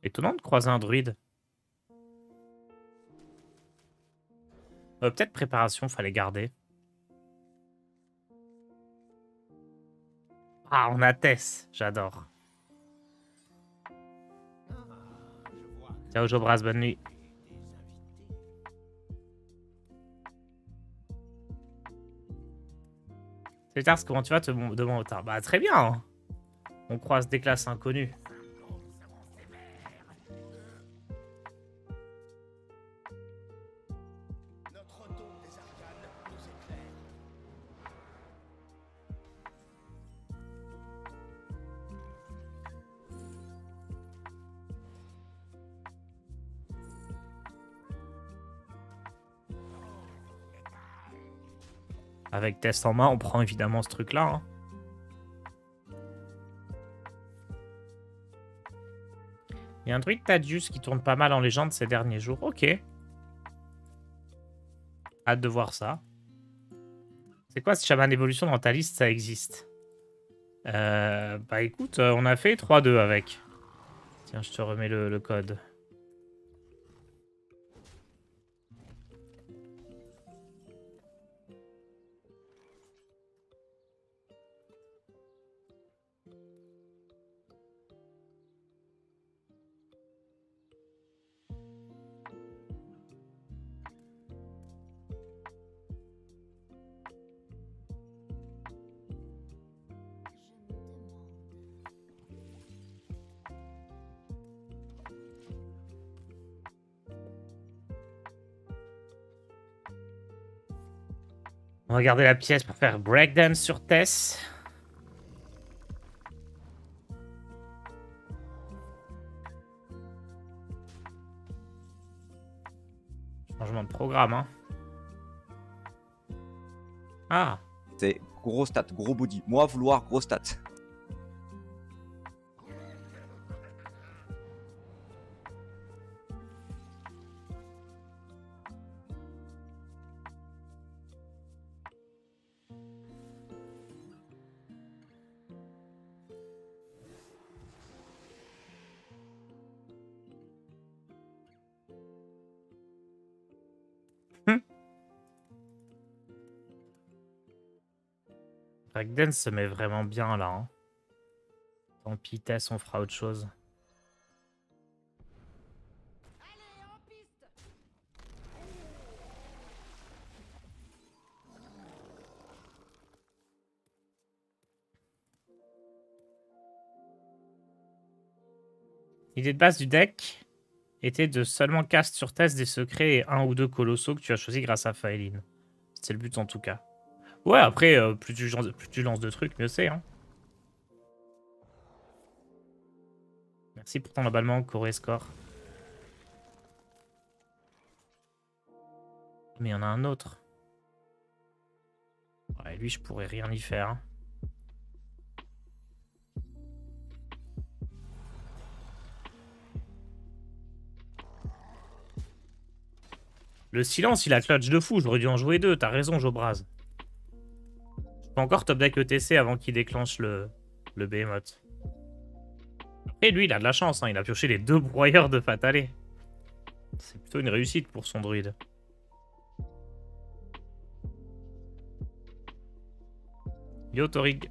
Étonnant de croiser un druide. Peut-être préparation, fallait garder. Ah, on a Tess, j'adore. Ciao Jobras, bonne nuit. C'est tard, comment tu vas te demander au tard? Bah très bien, hein. On croise des classes inconnues. Avec test en main, on prend évidemment ce truc-là. Hein. Il y a un druide Tadius qui tourne pas mal en légende ces derniers jours. Ok. Hâte de voir ça. C'est quoi ce chaman évolution dans ta liste? Ça existe. Bah écoute, on a fait 3-2 avec. Tiens, je te remets le code. On va garder la pièce pour faire breakdance sur Tess. Changement de programme, hein. Ah. C'est gros stat, gros body. Moi, vouloir gros stat. Breakdance se met vraiment bien là. Hein. Tant pis, Tess, on fera autre chose. L'idée de base du deck était de seulement cast sur Tess des secrets et un ou deux colossaux que tu as choisis grâce à Faeline. C'est le but en tout cas. Ouais, après, plus tu lances de trucs, mieux c'est. Hein. Merci pour ton emballement, Corée Score. Mais il y en a un autre. Ouais, lui, je pourrais rien y faire. Hein. Le silence, il a clutch de fou. J'aurais dû en jouer deux. T'as raison, Jobraz. Je peux encore top deck ETC avant qu'il déclenche le Behemoth. Et lui, il a de la chance. Hein. Il a pioché les deux broyeurs de Fatalé. C'est plutôt une réussite pour son druide. Yo, Torig.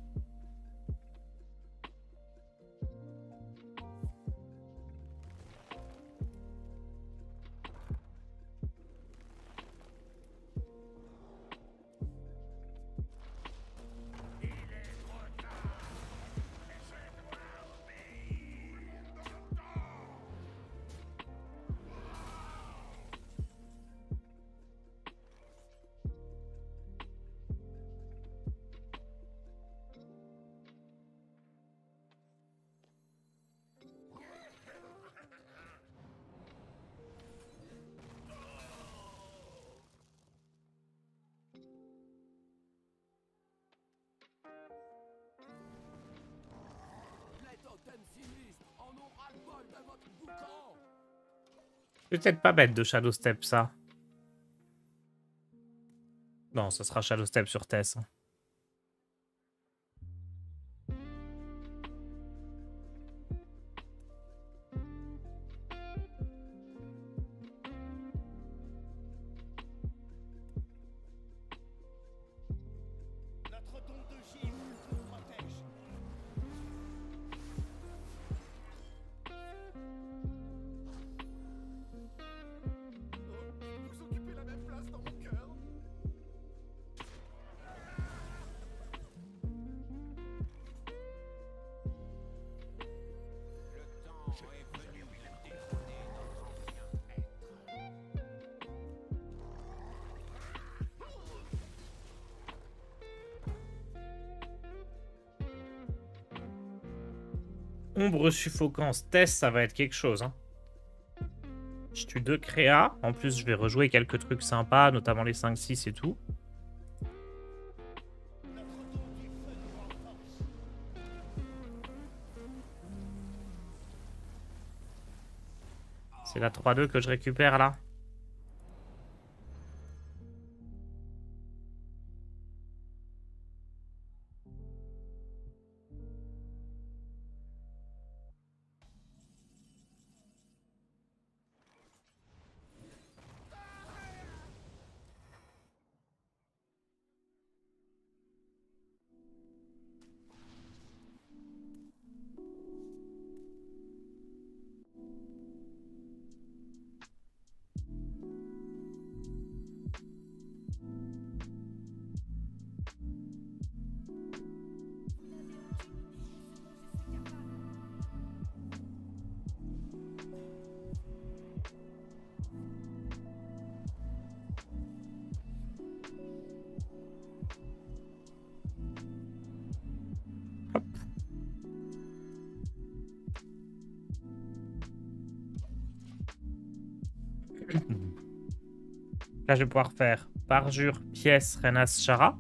Peut-être pas bête de Shadow Step, ça. Non, ce sera Shadow Step sur Tess. Hein. Ombre suffocance, test, ça va être quelque chose. Hein. Je tue 2 créas. En plus, je vais rejouer quelques trucs sympas, notamment les 5-6 et tout. C'est la 3-2 que je récupère là. Là, je vais pouvoir faire parjure, pièce, renas, chara.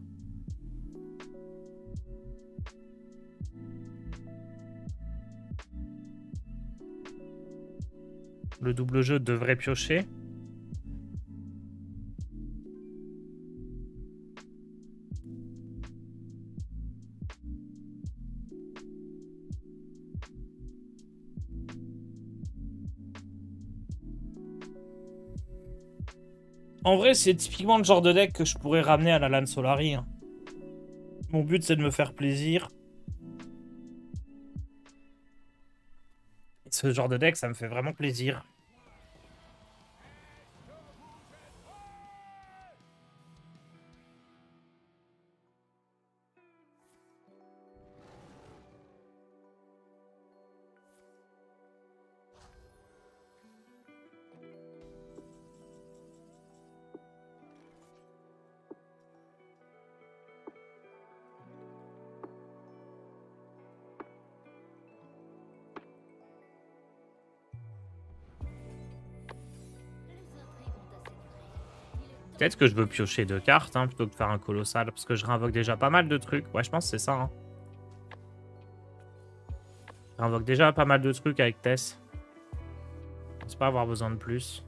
Le double jeu devrait piocher. En vrai, c'est typiquement le genre de deck que je pourrais ramener à la LAN Solari. Hein. Mon but, c'est de me faire plaisir. Et ce genre de deck, ça me fait vraiment plaisir. Peut-être que je veux piocher 2 cartes hein, plutôt que de faire un colossal. Parce que je réinvoque déjà pas mal de trucs. Ouais, je pense que c'est ça. Hein. Je réinvoque déjà pas mal de trucs avec Tess. Je pense pas avoir besoin de plus.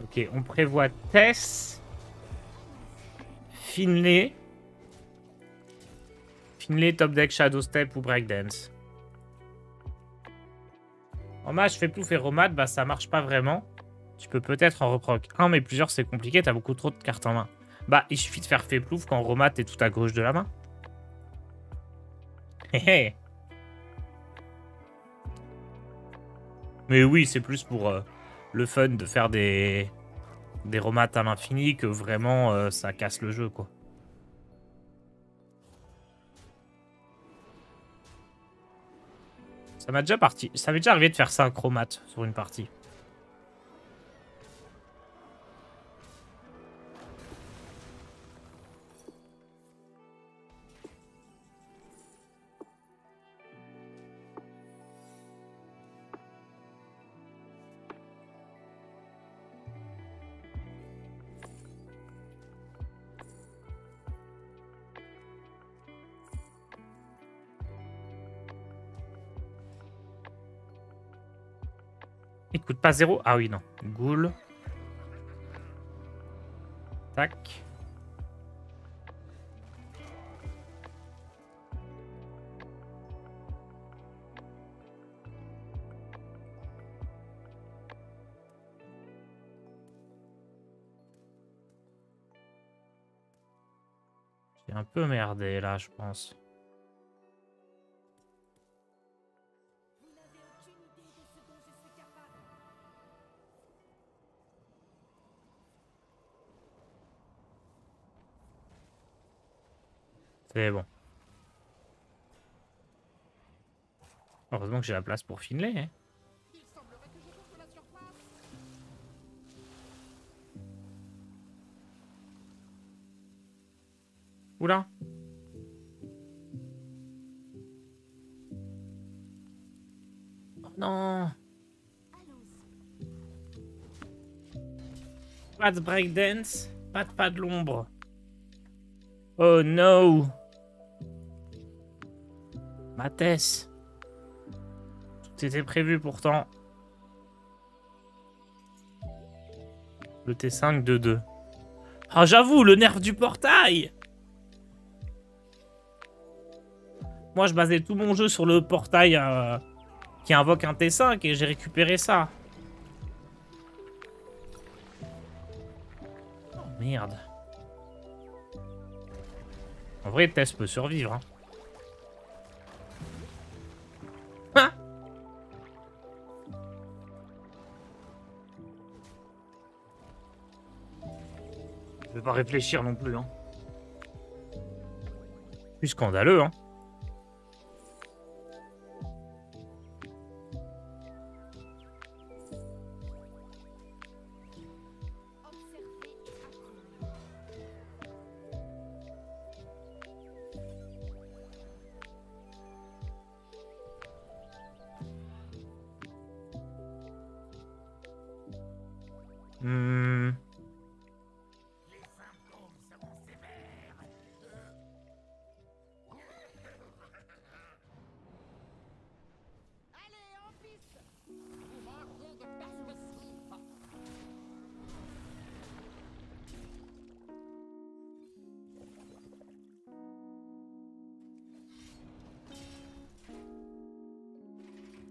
Ok, on prévoit Tess. Finlay. Finlay, top deck, Shadow Step ou Breakdance. En match, fais plouf et Romad, bah ça marche pas vraiment. Tu peux peut-être en reproc un, mais plusieurs c'est compliqué, t'as beaucoup trop de cartes en main. Bah, il suffit de faire fait plouf quand Romad est tout à gauche de la main. Hé Mais oui, c'est plus pour le fun de faire des Romats à l'infini que vraiment ça casse le jeu, quoi. Ça m'est déjà arrivé de faire 5 chromates sur une partie. Il coûte pas 0. Ah oui, non. Ghoul. Tac. J'ai un peu merdé là, je pense. C'est bon. Heureusement que j'ai la place pour Finlay. Hein. Oula. Oh non. Pas de breakdance, pas de l'ombre. Oh no. Mathès. Tout était prévu pourtant. Le T5 de 2. Ah j'avoue, le nerf du portail. Moi je basais tout mon jeu sur le portail qui invoque un T5 et j'ai récupéré ça. Oh merde. En vrai, Tess peut survivre. Hein. Ah je vais pas réfléchir non plus. Hein. Plus scandaleux, hein.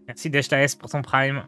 Merci Deshtaes pour ton prime.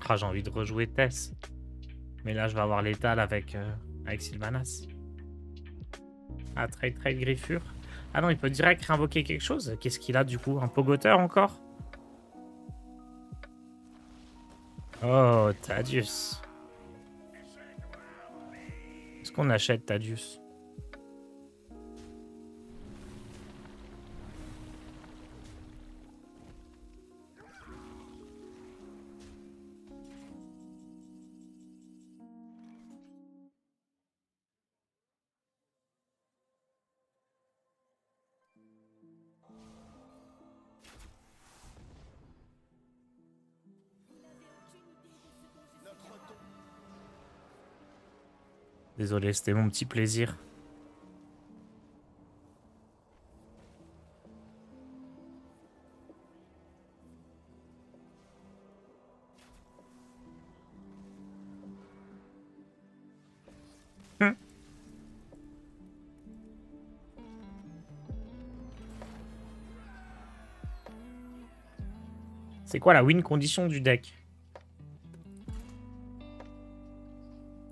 Ah, j'ai envie de rejouer Tess. Mais là, je vais avoir l'étal avec Sylvanas. Ah, trade griffure. Ah non, il peut direct réinvoquer quelque chose. Qu'est-ce qu'il a du coup? Un pogoteur encore? Oh, Tadius. Est-ce qu'on achète Tadius? Désolé, c'était mon petit plaisir. C'est quoi la win condition du deck?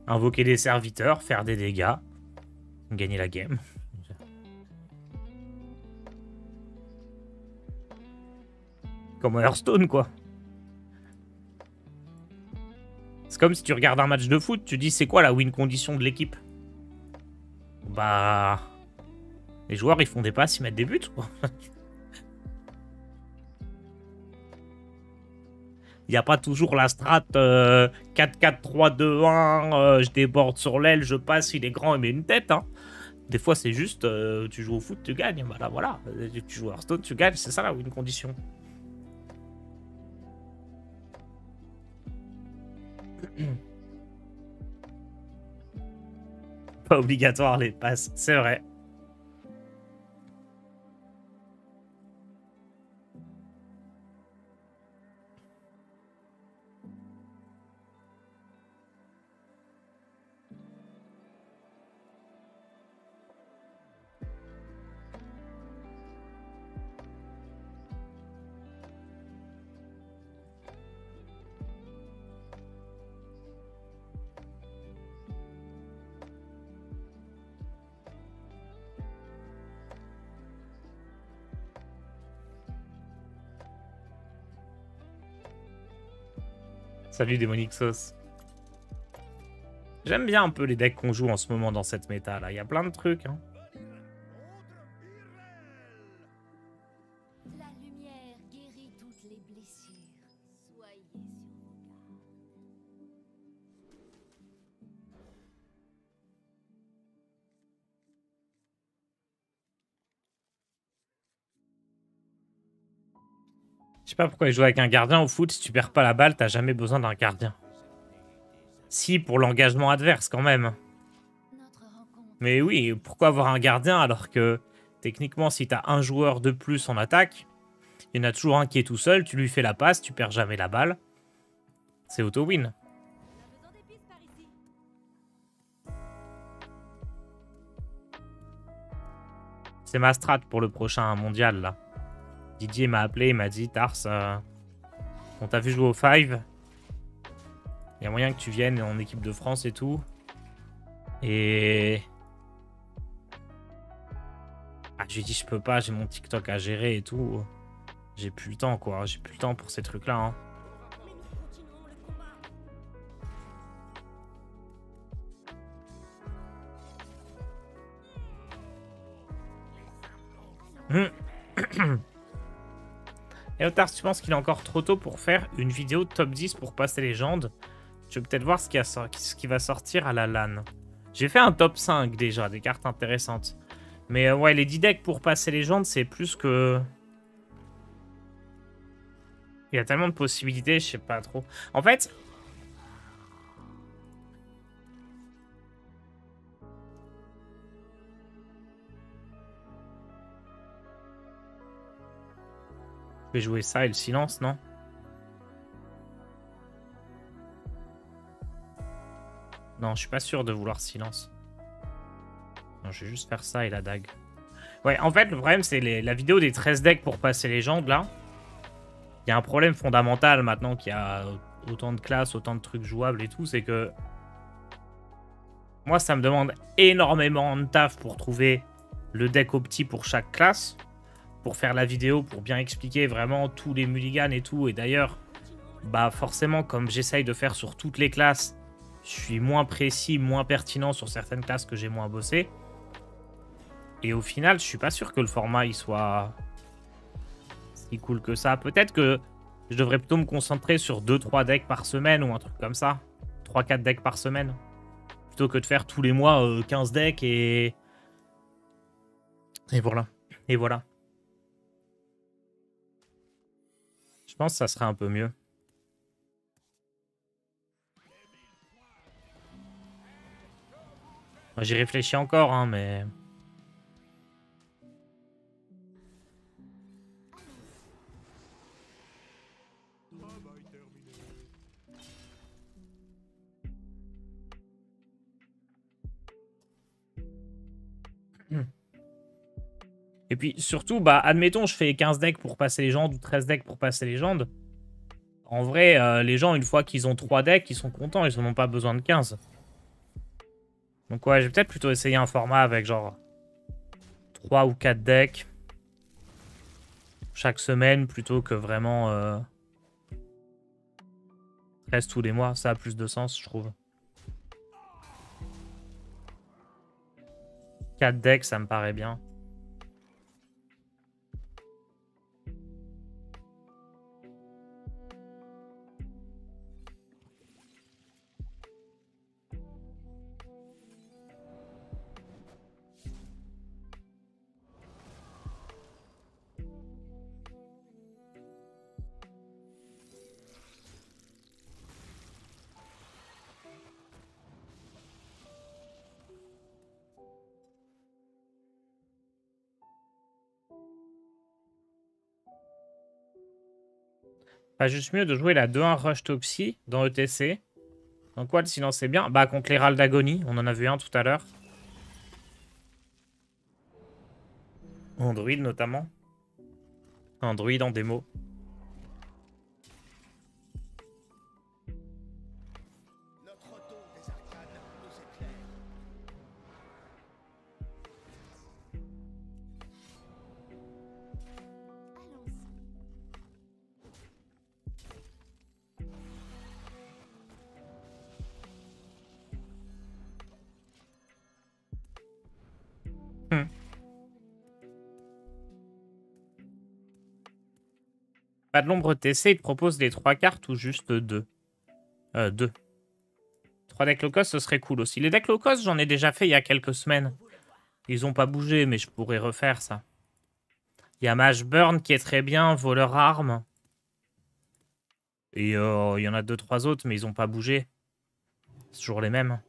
Invoquer des serviteurs, faire des dégâts, gagner la game. Comme Hearthstone, quoi. C'est comme si tu regardes un match de foot, tu dis c'est quoi la win condition de l'équipe? Bah... Les joueurs, ils font des passes, ils mettent des buts, quoi. Il n'y a pas toujours la strat 4-4-3-2-1, je déborde sur l'aile, je passe, il est grand, il met une tête. Hein. Des fois, c'est juste, tu joues au foot, tu gagnes. Voilà, voilà. Tu joues à Hearthstone, tu gagnes. C'est ça la win condition. Pas obligatoire les passes, c'est vrai. Salut Démonique Sauce. J'aime bien un peu les decks qu'on joue en ce moment dans cette méta là. Il y a plein de trucs. Hein. La lumière guérit toutes les blessures. Soyez sur vos gardes. Je sais pas pourquoi il joue avec un gardien au foot. Si tu perds pas la balle, t'as jamais besoin d'un gardien. Si, pour l'engagement adverse quand même. Notre rencontre. Mais oui, pourquoi avoir un gardien alors que techniquement, si t'as un joueur de plus en attaque, il y en a toujours un qui est tout seul, tu lui fais la passe, tu perds jamais la balle. C'est auto-win. On a besoin d'épices par ici. C'est ma strat pour le prochain mondial là. Didier m'a appelé, il m'a dit Tars, on t'a vu jouer au 5. Il y a moyen que tu viennes en équipe de France et tout. Et... Ah, je lui ai dit je peux pas, j'ai mon TikTok à gérer et tout. J'ai plus le temps quoi, j'ai plus le temps pour ces trucs là. Hein. Mais nous continuons le combat. Et Otars, tu penses qu'il est encore trop tôt pour faire une vidéo top 10 pour passer légende? Je vais peut-être voir ce qui va sortir à la LAN. J'ai fait un top 5 déjà, des cartes intéressantes. Mais ouais, les 10 decks pour passer légende, c'est plus que... Il y a tellement de possibilités, je sais pas trop. En fait... Je vais jouer ça et le silence, non? Non, je suis pas sûr de vouloir silence. Non, je vais juste faire ça et la dague. Ouais, en fait, le problème, c'est la vidéo des 13 decks pour passer légende, là. Il y a un problème fondamental maintenant qu'il y a autant de classes, autant de trucs jouables et tout, c'est que... Moi, ça me demande énormément de taf pour trouver le deck opti pour chaque classe. Pour faire la vidéo, pour bien expliquer vraiment tous les mulligans et tout. Et d'ailleurs, bah forcément, comme j'essaye de faire sur toutes les classes, je suis moins précis, moins pertinent sur certaines classes que j'ai moins bossé. Et au final, je suis pas sûr que le format il soit si cool que ça. Peut-être que je devrais plutôt me concentrer sur 2-3 decks par semaine ou un truc comme ça. 3-4 decks par semaine. Plutôt que de faire tous les mois 15 decks et... Et voilà. Et voilà. Je pense que ça serait un peu mieux. J'y réfléchis encore, hein, mais... Et puis surtout, bah, admettons, je fais 15 decks pour passer légende ou 13 decks pour passer légende. En vrai, les gens, une fois qu'ils ont 3 decks, ils sont contents, ils n'en ont pas besoin de 15. Donc ouais, je vais peut-être plutôt essayer un format avec genre 3 ou 4 decks chaque semaine plutôt que vraiment 13 tous les mois. Ça a plus de sens, je trouve. 4 decks, ça me paraît bien. Pas juste mieux de jouer la 2-1 Rush Toxie dans ETC. Donc quoi, sinon c'est bien. Bah contre l'Hérald d'Agonie, on en a vu un tout à l'heure. Android notamment. Android en démo. Pas de l'ombre TC, il te propose les 3 cartes ou juste 2 2. 3 decks low cost, ce serait cool aussi. Les decks low cost, j'en ai déjà fait il y a quelques semaines. Ils ont pas bougé, mais je pourrais refaire ça. Il y a Mage Burn qui est très bien, Voleur Arme. Et il y en a 2-3 autres, mais ils ont pas bougé. C'est toujours les mêmes.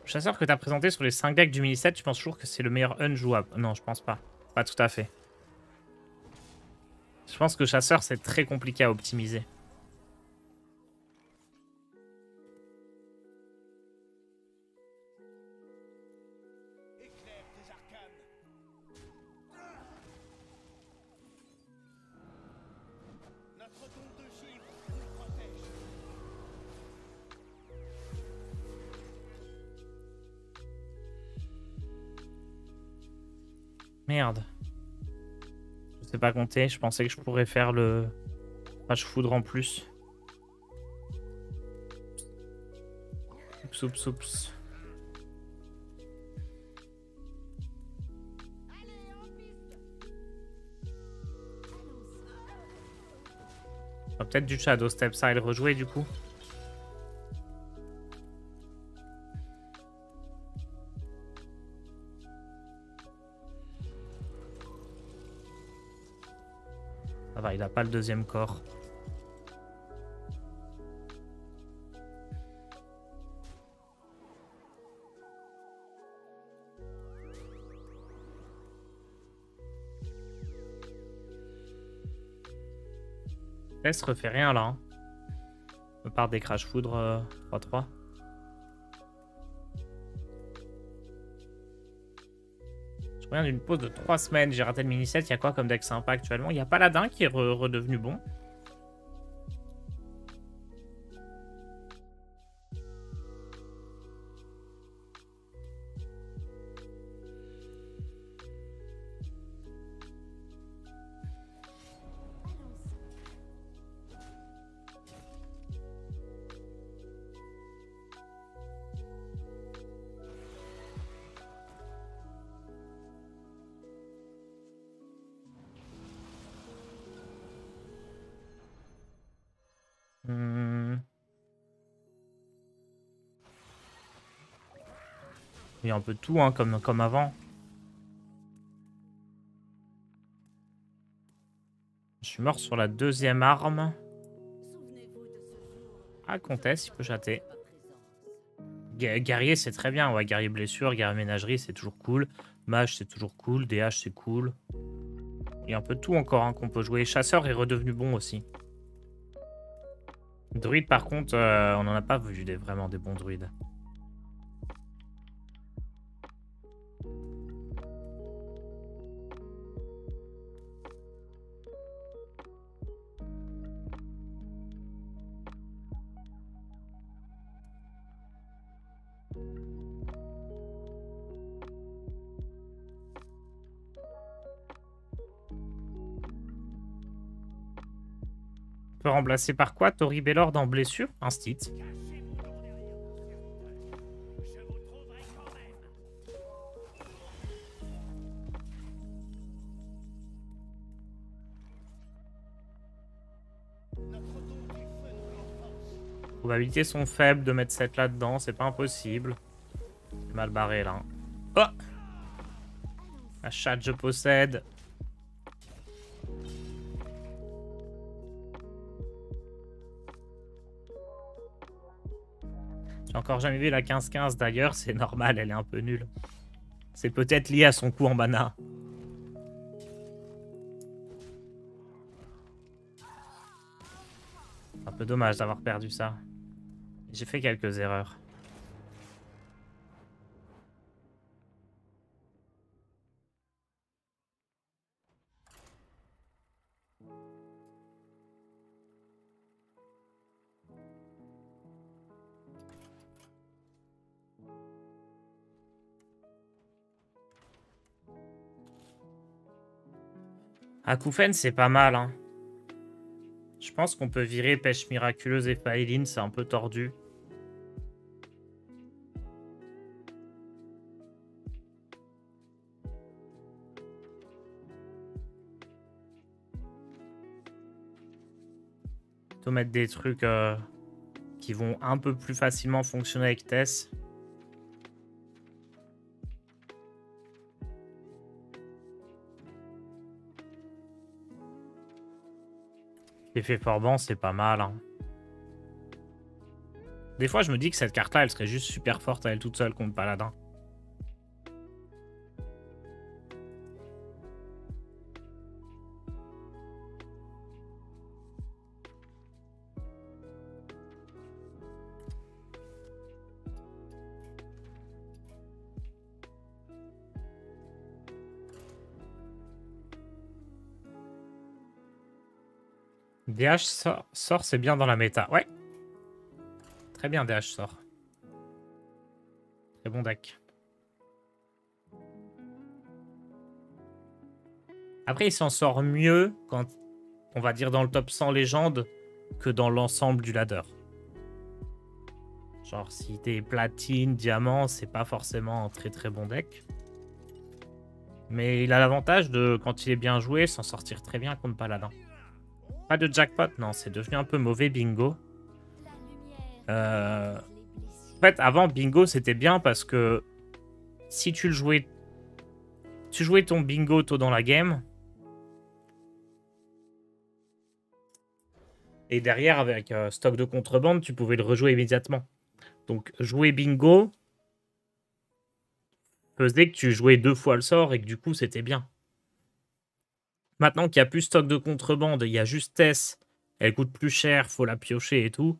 Le chasseur que tu as présenté sur les 5 decks du mini-set, tu penses toujours que c'est le meilleur unjouable? Non, je pense pas. Pas tout à fait. Je pense que chasseur, c'est très compliqué à optimiser. Merde. Je sais pas compter. Je pensais que je pourrais faire le Rage Foudre en plus. Oups, oups, oups. On va peut-être du Shadow Step Side rejouer du coup. Ça va, il a pas le deuxième corps. Tess refait rien là. Hein. À part des Crash Foudre 3-3. Je reviens d'une pause de 3 semaines. J'ai raté le mini-set. Il y a quoi comme deck sympa actuellement? Il y a Paladin qui est redevenu bon. Il y a un peu de tout, hein, comme avant. Je suis mort sur la deuxième arme. Ah, Comtesse, il peut chatter. Guerrier, c'est très bien. Ouais, guerrier blessure, guerrier ménagerie, c'est toujours cool. Mage, c'est toujours cool. DH, c'est cool. Il y a un peu de tout encore hein, qu'on peut jouer. Chasseur est redevenu bon aussi. Druide, par contre, on n'en a pas vu vraiment des bons druides. On peut remplacer par quoi Tori Bellord en blessure? Un stit. Les probabilités sont faibles de mettre cette là-dedans, c'est pas impossible. Mal barré là. Oh, la chatte je possède. J'ai encore jamais vu la 15-15 d'ailleurs, c'est normal, elle est un peu nulle. C'est peut-être lié à son coup en mana. Un peu dommage d'avoir perdu ça. J'ai fait quelques erreurs. Akoufen, c'est pas mal. Hein. Je pense qu'on peut virer Pêche Miraculeuse et Faeline, c'est un peu tordu. peut mettre des trucs qui vont un peu plus facilement fonctionner avec Tess. Effet Forban, c'est pas mal. Hein. Des fois, je me dis que cette carte-là, elle serait juste super forte à elle toute seule contre Paladin. DH sort, c'est bien dans la méta. Ouais. Très bien, DH sort. Très bon deck. Après, il s'en sort mieux quand, on va dire, dans le top 100 légende que dans l'ensemble du ladder. Genre, si t'es platine, diamant, c'est pas forcément un très très bon deck. Mais il a l'avantage de, quand il est bien joué, s'en sortir très bien contre Paladin. Pas de jackpot, non, c'est devenu un peu mauvais, bingo. En fait, avant, bingo, c'était bien parce que si tu le jouais... Tu jouais ton bingo tôt dans la game. Et derrière, avec stock de contrebande, tu pouvais le rejouer immédiatement. Donc, jouer bingo faisait que tu jouais 2 fois le sort et que du coup, c'était bien. Maintenant qu'il n'y a plus stock de contrebande, il y a juste Tess, elle coûte plus cher, faut la piocher et tout,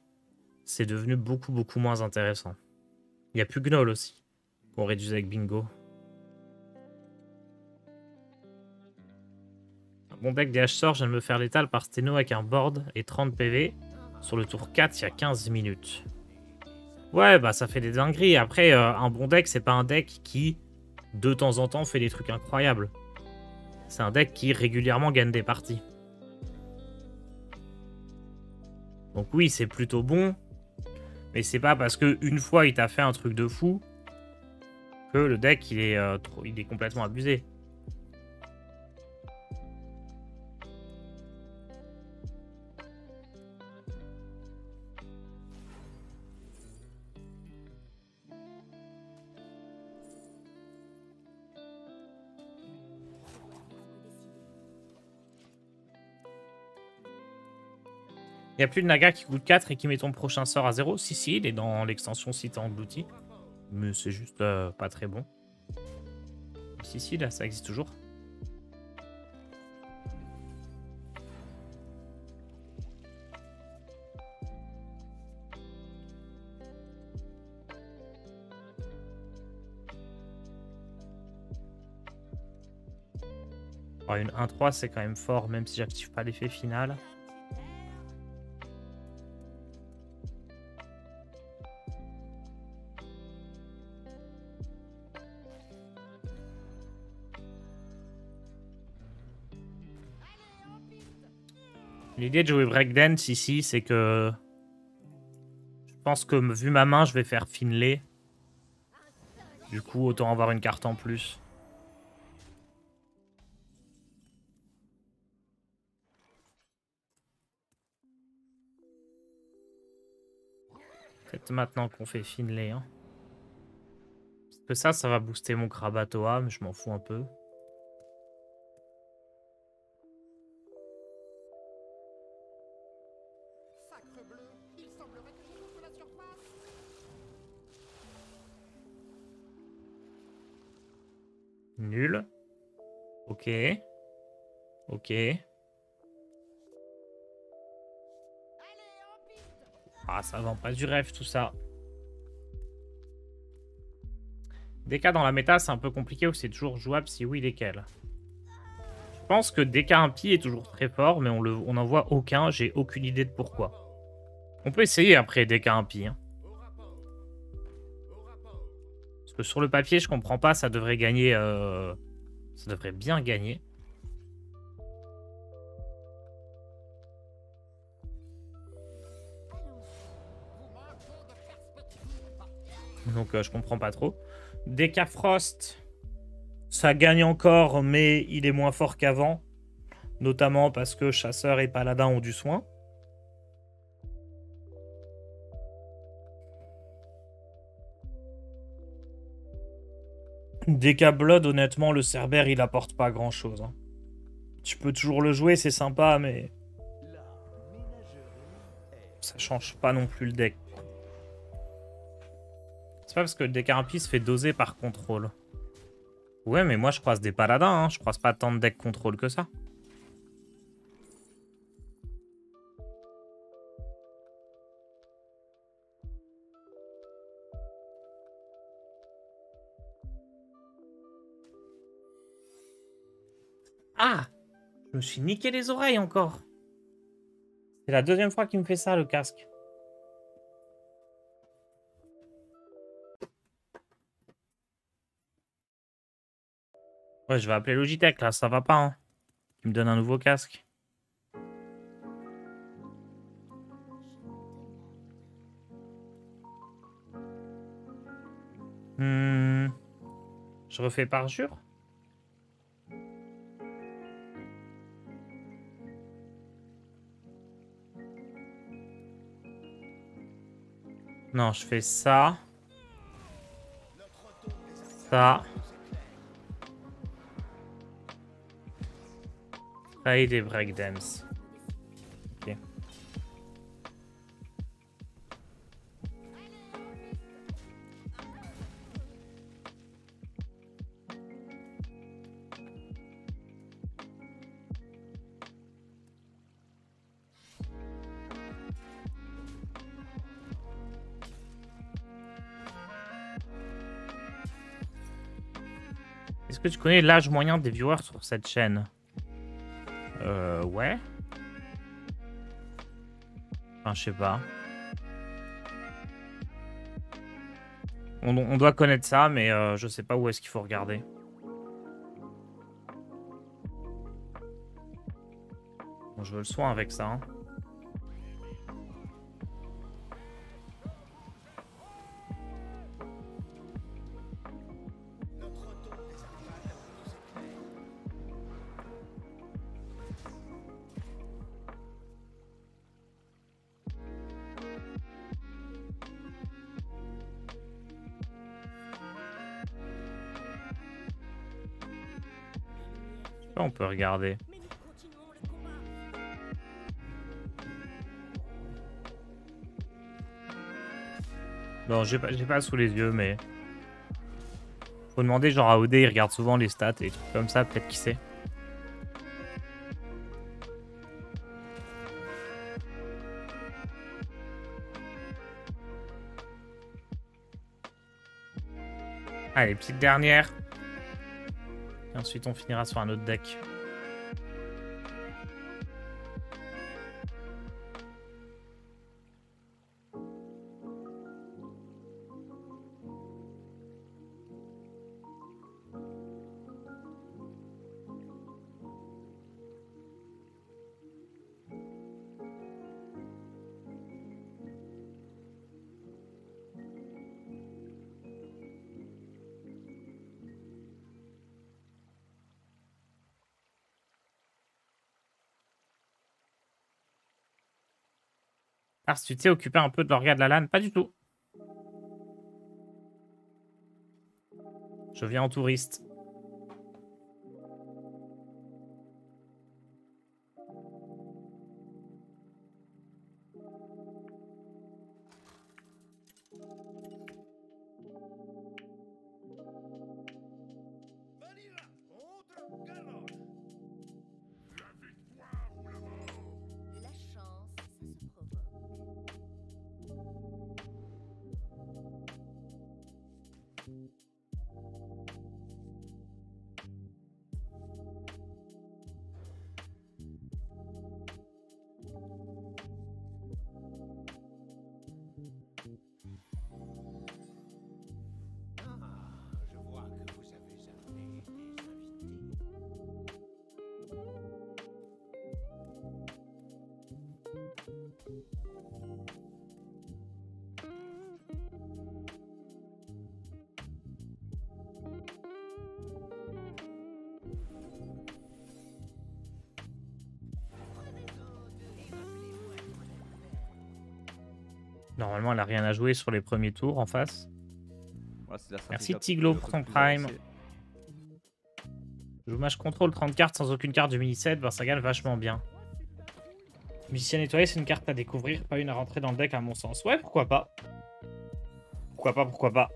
c'est devenu beaucoup moins intéressant. Il n'y a plus Gnoll aussi, qu'on réduisait avec bingo. Un bon deck DH sort, je viens de me faire létal par Steno avec un board et 30 PV. Sur le tour 4, il y a 15 minutes. Ouais, bah ça fait des dingueries. Après, un bon deck, c'est pas un deck qui, de temps en temps, fait des trucs incroyables. C'est un deck qui régulièrement gagne des parties. Donc oui, c'est plutôt bon. Mais c'est pas parce qu'une fois il t'a fait un truc de fou que le deck il est complètement abusé. Il n'y a plus de Naga qui coûte 4 et qui met ton prochain sort à 0. Si, il est dans l'extension si t'as englouti. Mais c'est juste pas très bon. Si, là, ça existe toujours. Alors, une 1-3, c'est quand même fort, même si j'active pas l'effet final. L'idée de jouer Breakdance ici, c'est que je pense que vu ma main, je vais faire Finlay. Du coup, autant avoir une carte en plus. Peut-être maintenant qu'on fait Finlay. Hein. Parce que ça va booster mon Krabatoa, mais je m'en fous un peu. Nul. Ok. Ok. Ah, ça vend pas du rêve tout ça. DK dans la méta, c'est un peu compliqué ou c'est toujours jouable si oui, lesquels? Je pense que DK impie est toujours très fort, mais on n'en voit aucun. J'ai aucune idée de pourquoi. On peut essayer après DK impie. Hein. Parce que sur le papier, je comprends pas, ça devrait gagner. Ça devrait bien gagner. Donc je comprends pas trop. DK Frost, ça gagne encore, mais il est moins fort qu'avant. Notamment parce que Chasseur et Paladin ont du soin. DK Blood, honnêtement, le Cerbère, il apporte pas grand-chose. Hein. Tu peux toujours le jouer, c'est sympa, mais... ça change pas non plus le deck. C'est pas parce que le deck impie se fait doser par contrôle. Ouais, mais moi, je croise des paladins, hein. Je croise pas tant de decks contrôle que ça. Ah! Je me suis niqué les oreilles encore. C'est la deuxième fois qu'il me fait ça, le casque. Ouais, je vais appeler Logitech, là. Ça va pas, hein. Il me donne un nouveau casque. Je refais parjure? Non, je fais ça. Ça. Trade et breakdance. Ok. Est-ce que tu connais l'âge moyen des viewers sur cette chaîne? Ouais. Enfin, je sais pas. On doit connaître ça, mais je sais pas où est-ce qu'il faut regarder. Bon, je veux le soin avec ça. Hein. On peut regarder. Bon, j'ai pas sous les yeux, mais... faut demander genre à OD, il regarde souvent les stats et des trucs comme ça, peut-être qui sait. Allez, petite dernière. Et ensuite, on finira sur un autre deck. Ah, si tu t'es occupé un peu de l'orga de la LAN, pas du tout. Je viens en touriste. La chance, ça se provoque. Je vois que vous avez amené des invités. Normalement, elle a rien à jouer sur les premiers tours en face. Voilà, c'est la stratégie Merci la Tiglo plus- pour ton plus prime. avancée. Je match contrôle 30 cartes sans aucune carte du mini set, ben ça gagne vachement bien. Musicien nettoyé, c'est une carte à découvrir, pas une à rentrer dans le deck à mon sens. Ouais, pourquoi pas. Pourquoi pas, pourquoi pas.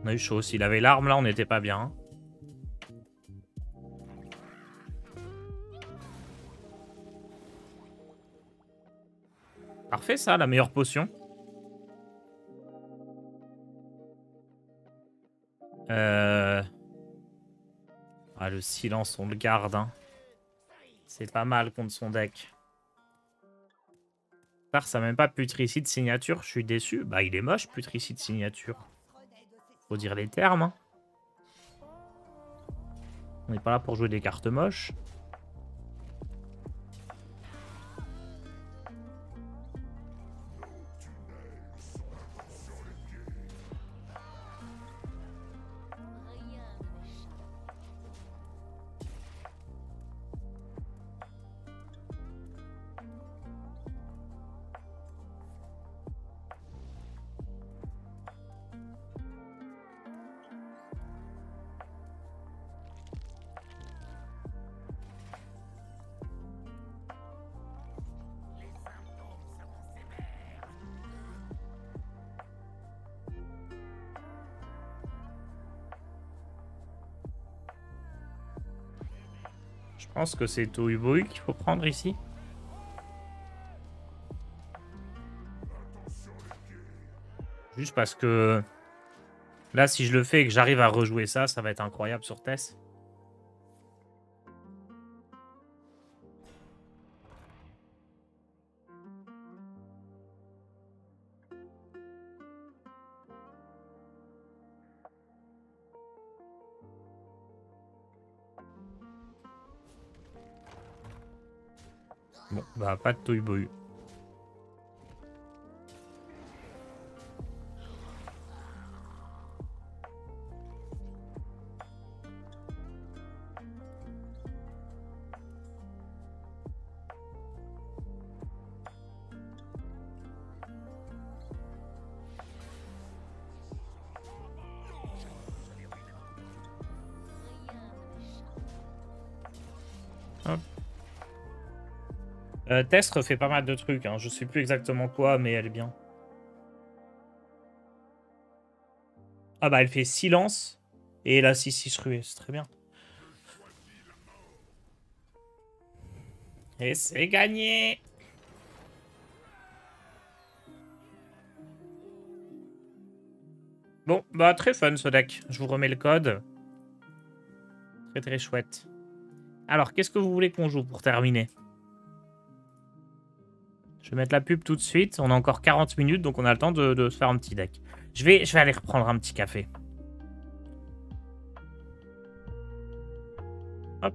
On a eu chaud. S'il avait l'arme, là, on n'était pas bien. Parfait, ça, la meilleure potion. Ah, le silence, on le garde. Hein. C'est pas mal contre son deck. Ça n'a même pas putricide signature. Je suis déçu. Bah, il est moche, putricide signature. Faut dire les termes. Hein. On n'est pas là pour jouer des cartes moches. Je pense que c'est Tohubohu qu'il faut prendre ici. Juste parce que là, si je le fais et que j'arrive à rejouer ça, ça va être incroyable sur Tess. Bon, bah pas de Tohubohu. Tess refait pas mal de trucs, hein. Je sais plus exactement quoi, mais elle est bien. Ah bah elle fait silence et la 6-6 ruée, c'est très bien. Et c'est gagné. Bon, bah très fun ce deck. Je vous remets le code. Très très chouette. Alors, qu'est-ce que vous voulez qu'on joue pour terminer? Je vais mettre la pub tout de suite. On a encore 40 minutes, donc on a le temps de se faire un petit deck. Je vais aller reprendre un petit café. Hop.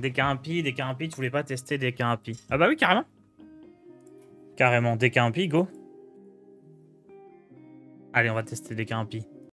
Des Impi, tu voulais pas tester des Impi. Ah bah oui, carrément. Carrément, des Impi, go. Allez, on va tester des Impi.